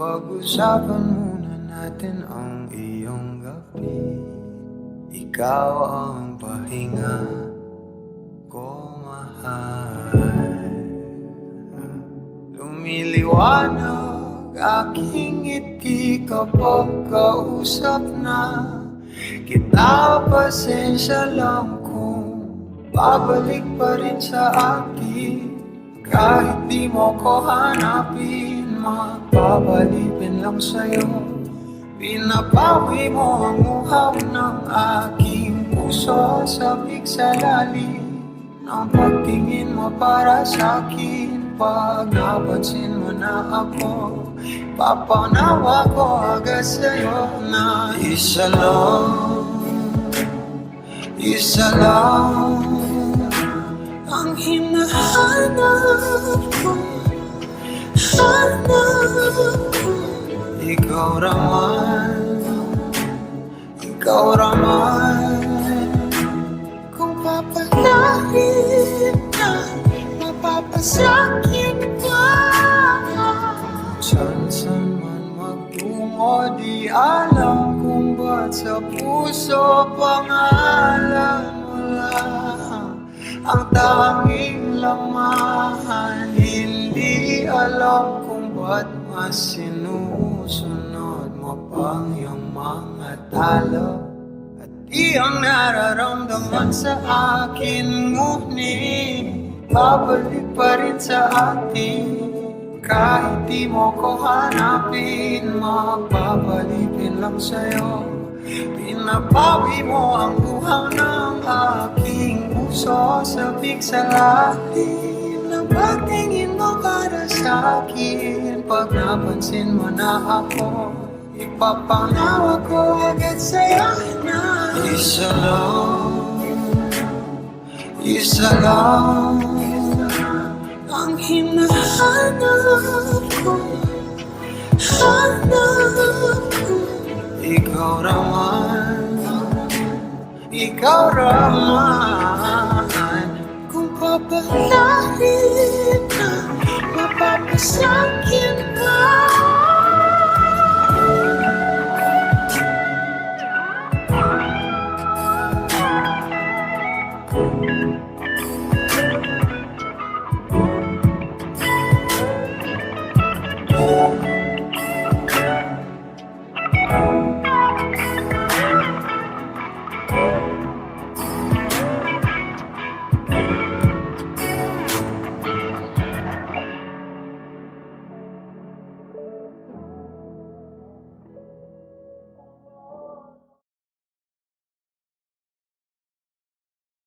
Pag-usapan muna natin ang iyong gabi. Ikaw ang pahinga ko, mahal. Lumiliwanag aking ngiti kapag kausap na kita. Pasensya lang kung babalik pa rin sa akin. Kahit di mo ko hanapin, mapabalipin lang sa'yo. Pinapawi mo ang uhaw ng aking puso. Sabik sa lalim ng pagtingin mo para sa'kin. Pag napansin mo na ako, papanawa ko agad sa'yo na isa lang ang hinahanap ko. Ikaw raman kung papalarin na mapapasakit ka. Saan man magtungo, di alam kung ba't sa puso pangalan mo lang ang tanging laman. Hindi alam kung ba't mas sinusunod mo pang iyong mga talo. At iyong nararamdaman sa akin, ngunit babalik pa rin sa atin. Kahit di mo ko hanapin, mapabalipin lang sa'yo. Pinapawi mo ang buhaw ng aking puso. Sabik sa lalim ng pagtingin mo para sa'kin. Pag napansin mo na ako, ipapanawa ko agad sa'yo na isa lang ang hinahanap ko. Ikaw raman kung papalarin na mapapasakit